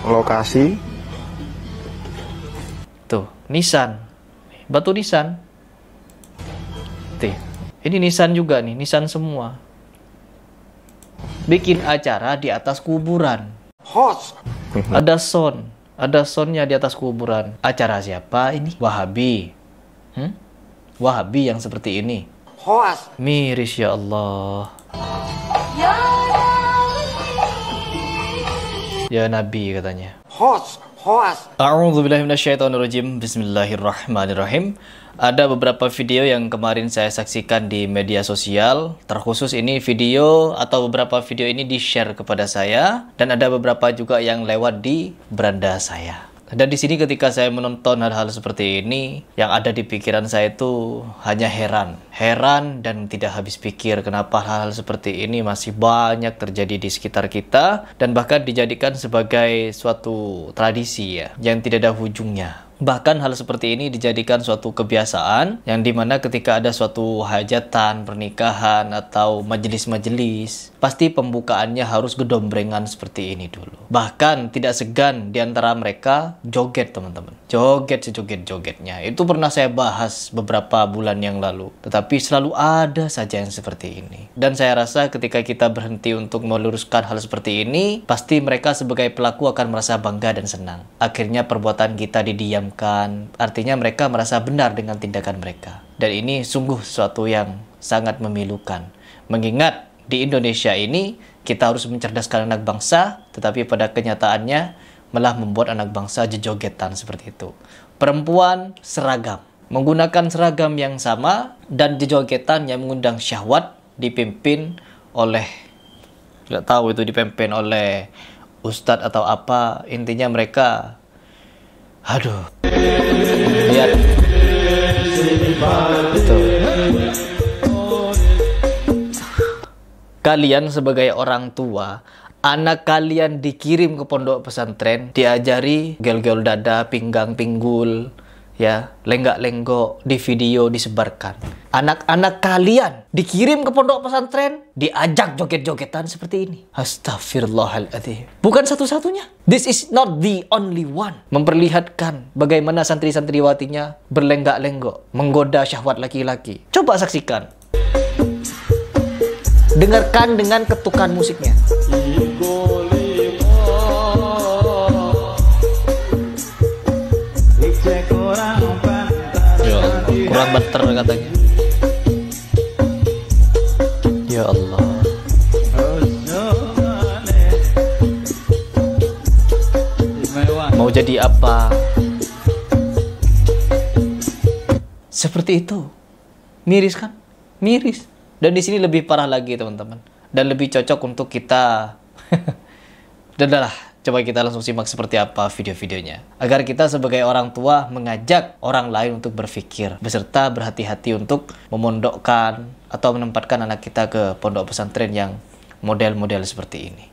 lokasi. Tuh, Nissan. Batu Nissan. Tuh, ini Nissan juga nih, Nissan semua. Bikin acara di atas kuburan. Host. Ada soundnya di atas kuburan. Acara siapa ini? Wahabi. Wahabi yang seperti ini. Host. Miris ya Allah. Ya Nabi katanya. Host. A'udzubillahi minasyaitonirrajim. Bismillahirrahmanirrahim. Ada beberapa video yang kemarin saya saksikan di media sosial. Terkhusus ini video atau beberapa video ini di-share kepada saya, dan ada beberapa juga yang lewat di beranda saya. Dan di sini ketika saya menonton hal-hal seperti ini, yang ada di pikiran saya itu hanya heran dan tidak habis pikir kenapa hal-hal seperti ini masih banyak terjadi di sekitar kita, dan bahkan dijadikan sebagai suatu tradisi ya, yang tidak ada ujungnya. Bahkan hal seperti ini dijadikan suatu kebiasaan, yang dimana ketika ada suatu hajatan, pernikahan, atau majelis-majelis, pasti pembukaannya harus gedombrengan seperti ini dulu. Bahkan tidak segan diantara mereka joget, teman-teman. Joget sejoget-jogetnya. Itu pernah saya bahas beberapa bulan yang lalu. Tetapi selalu ada saja yang seperti ini. Dan saya rasa ketika kita berhenti untuk meluruskan hal seperti ini, pasti mereka sebagai pelaku akan merasa bangga dan senang. Akhirnya perbuatan kita didiamkan. Artinya mereka merasa benar dengan tindakan mereka. Dan ini sungguh sesuatu yang sangat memilukan. Mengingat di Indonesia ini kita harus mencerdaskan anak bangsa, tetapi pada kenyataannya malah membuat anak bangsa jejogetan seperti itu. Perempuan seragam, menggunakan seragam yang sama, dan jejogetan yang mengundang syahwat dipimpin oleh, nggak tahu itu dipimpin oleh ustadz atau apa. Intinya mereka, aduh, lihat betul. Kalian sebagai orang tua, anak kalian dikirim ke pondok pesantren, diajari gel-gel dada, pinggang pinggul, ya, lenggak-lenggok, di video disebarkan. Anak-anak kalian dikirim ke pondok pesantren, diajak joget-jogetan seperti ini. Astagfirullahaladzim. Bukan satu-satunya. This is not the only one. Memperlihatkan bagaimana santri-santriwatinya berlenggak-lenggok, menggoda syahwat laki-laki. Coba saksikan. Dengarkan dengan ketukan musiknya. Ya Allah, kurang beter katanya. Ya Allah. Mau jadi apa? Seperti itu. Miris kan? Miris. Dan di sini lebih parah lagi, teman-teman. Dan lebih cocok untuk kita. Dan lah, coba kita langsung simak seperti apa video-videonya. Agar kita sebagai orang tua mengajak orang lain untuk berpikir, beserta berhati-hati untuk memondokkan atau menempatkan anak kita ke pondok pesantren yang model-model seperti ini.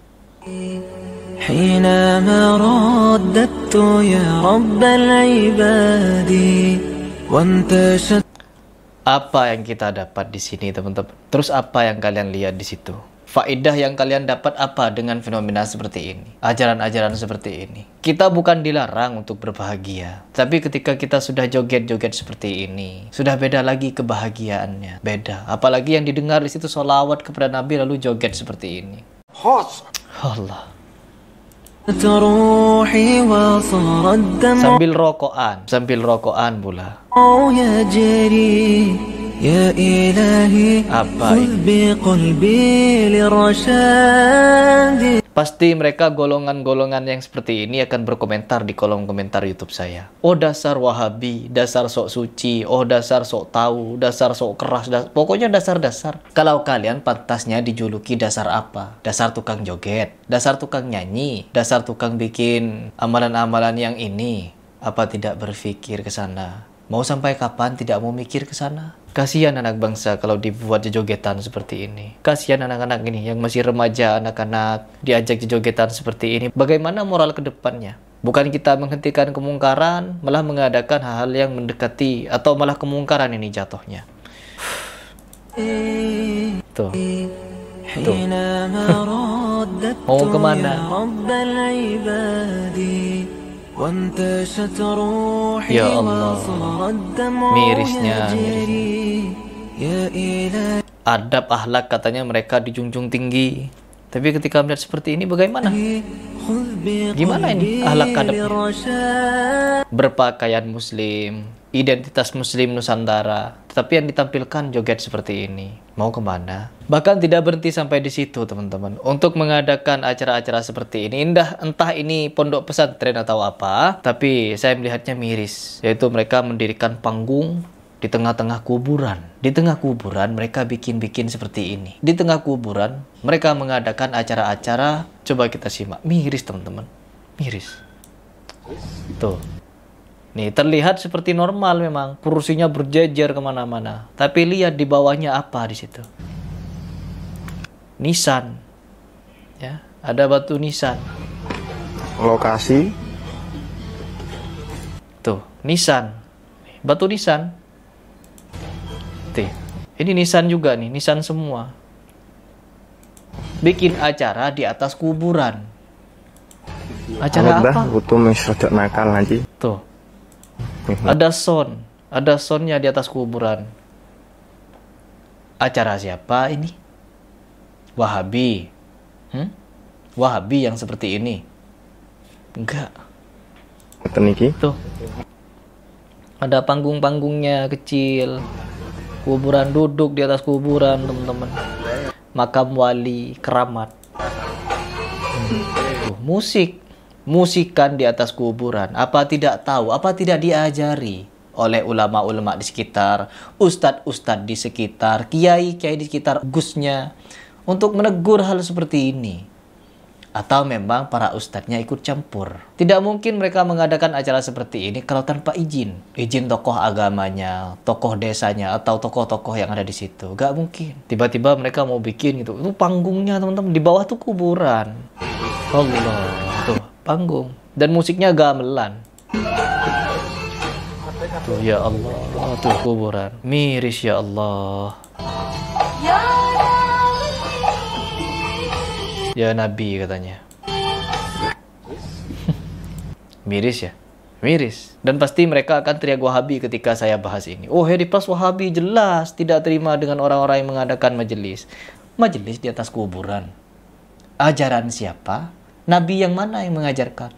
Apa yang kita dapat di sini, teman-teman? Terus apa yang kalian lihat di situ? Faedah yang kalian dapat apa dengan fenomena seperti ini? Ajaran-ajaran seperti ini. Kita bukan dilarang untuk berbahagia. Tapi ketika kita sudah joget-joget seperti ini, sudah beda lagi kebahagiaannya. Beda. Apalagi yang didengar di situ sholawat kepada Nabi lalu joget seperti ini. Allah. Sambil rokokan pula. Apa ini? Pasti mereka golongan-golongan yang seperti ini akan berkomentar di kolom komentar YouTube saya. Oh dasar Wahabi, dasar sok suci, oh dasar sok tahu, dasar sok keras, pokoknya dasar-dasar. Kalau kalian pantasnya dijuluki dasar apa? Dasar tukang joget, dasar tukang nyanyi, dasar tukang bikin amalan-amalan yang ini. Apa tidak berpikir ke sana? Mau sampai kapan tidak mau mikir ke sana? Kasihan anak bangsa kalau dibuat jogetan seperti ini. Kasihan anak-anak ini yang masih remaja, anak-anak diajak jogetan seperti ini. Bagaimana moral ke depannya? Bukan kita menghentikan kemungkaran, malah mengadakan hal-hal yang mendekati atau malah kemungkaran ini jatuhnya. Tuh. Mau kemana? Ya Allah, mirisnya. Adab akhlak katanya mereka dijunjung tinggi. Tapi ketika melihat seperti ini bagaimana? Gimana ini akhlak adabnya? Berpakaian muslim, identitas muslim Nusantara, tetapi yang ditampilkan joget seperti ini. Mau kemana? Bahkan tidak berhenti sampai di situ, teman-teman. Untuk mengadakan acara-acara seperti ini, entah ini pondok pesantren atau apa, tapi saya melihatnya miris. Yaitu mereka mendirikan panggung di tengah-tengah kuburan. Di tengah kuburan mereka bikin-bikin seperti ini. Di tengah kuburan mereka mengadakan acara-acara. Coba kita simak. Miris, teman-teman. Miris. Tuh. Nih, terlihat seperti normal memang. Kursinya berjejer kemana-mana. Tapi lihat di bawahnya apa di situ. Nisan. Ya, ada batu nisan. Lokasi. Tuh, nisan. Batu nisan. Ini nisan juga nih, nisan semua. Bikin acara di atas kuburan. Acara apa? Butuh mensedak nakal nanti. Tuh. Ada soundnya di atas kuburan. Acara siapa ini? Wahabi. Wahabi yang seperti ini? Enggak. Tuh. Ada panggung-panggungnya kecil. Kuburan, duduk di atas kuburan, teman-teman. Makam wali, keramat. Musikan di atas kuburan. Apa tidak tahu, apa tidak diajari oleh ulama-ulama di sekitar, ustadz-ustadz di sekitar, kiai-kiai di sekitar gusnya untuk menegur hal seperti ini? Atau memang para ustadznya ikut campur? Tidak mungkin mereka mengadakan acara seperti ini kalau tanpa izin. Izin tokoh agamanya, tokoh desanya, atau tokoh-tokoh yang ada di situ. Gak mungkin. Tiba-tiba mereka mau bikin gitu. Itu panggungnya, teman-teman. Di bawah tuh kuburan. Allah. Tuh, panggung. Dan musiknya gamelan. Tuh, ya Allah. Tuh, kuburan. Miris, ya Allah. Ya Nabi katanya. Miris ya? Miris. Dan pasti mereka akan teriak Wahabi ketika saya bahas ini. Oh, Heri Plus Wahabi jelas tidak terima dengan orang-orang yang mengadakan majelis. Majelis di atas kuburan. Ajaran siapa? Nabi yang mana yang mengajarkan?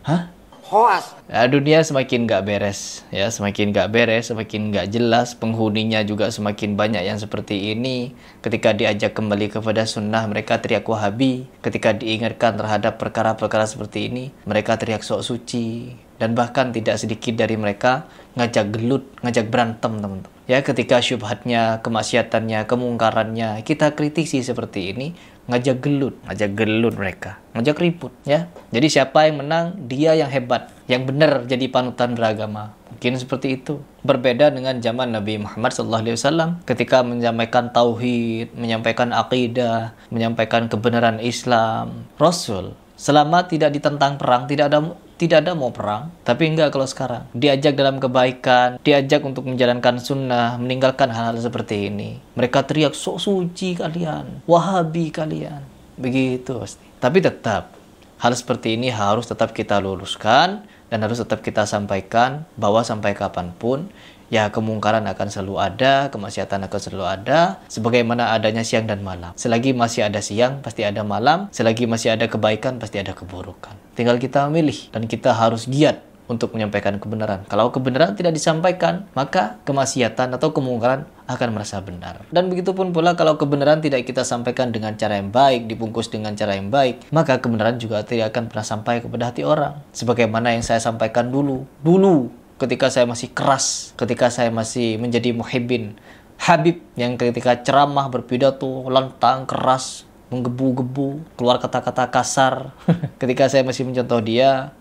Hah? Hoas. Ya, dunia semakin gak beres, ya semakin gak beres, semakin gak jelas, penghuninya juga semakin banyak yang seperti ini. Ketika diajak kembali kepada sunnah, mereka teriak Wahabi. Ketika diingatkan terhadap perkara-perkara seperti ini, mereka teriak sok suci. Dan bahkan tidak sedikit dari mereka ngajak gelut, ngajak berantem, teman-teman. Ya, ketika syubhatnya, kemaksiatannya, kemungkarannya kita kritisi seperti ini, ngajak gelut mereka, ngajak ribut, ya. Jadi siapa yang menang, dia yang hebat, yang benar jadi panutan beragama. Mungkin seperti itu. Berbeda dengan zaman Nabi Muhammad SAW ketika menyampaikan tauhid, menyampaikan akidah, menyampaikan kebenaran Islam. Rasul selama tidak ditentang perang, tidak ada mau perang. Tapi enggak kalau sekarang. Diajak dalam kebaikan, diajak untuk menjalankan sunnah, meninggalkan hal-hal seperti ini. Mereka teriak, sok suci kalian, Wahabi kalian. Begitu pasti. Tapi tetap, hal seperti ini harus tetap kita luruskan dan harus tetap kita sampaikan bahwa sampai kapanpun, ya kemungkaran akan selalu ada, kemaksiatan akan selalu ada, sebagaimana adanya siang dan malam. Selagi masih ada siang, pasti ada malam. Selagi masih ada kebaikan, pasti ada keburukan. Tinggal kita memilih, dan kita harus giat untuk menyampaikan kebenaran. Kalau kebenaran tidak disampaikan, maka kemaksiatan atau kemungkaran akan merasa benar. Dan begitupun pula kalau kebenaran tidak kita sampaikan dengan cara yang baik, dibungkus dengan cara yang baik, maka kebenaran juga tidak akan pernah sampai kepada hati orang. Sebagaimana yang saya sampaikan dulu, ketika saya masih keras, ketika saya masih menjadi muhibbin Habib, yang ketika ceramah berpidato lantang, keras, menggebu-gebu, keluar kata-kata kasar. Ketika saya masih mencontoh dia,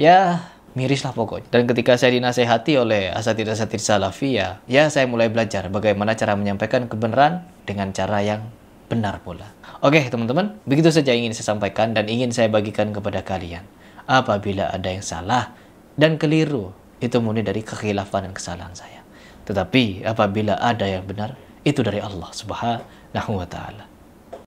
ya miris lah pokoknya. Dan ketika saya dinasehati oleh asatidz-asatidz salafi, ya saya mulai belajar bagaimana cara menyampaikan kebenaran dengan cara yang benar pula. Oke teman-teman, begitu saja yang ingin saya sampaikan dan ingin saya bagikan kepada kalian. Apabila ada yang salah dan keliru, itu murni dari kekhilafan dan kesalahan saya. Tetapi apabila ada yang benar, itu dari Allah Subhanahu wa Ta'ala.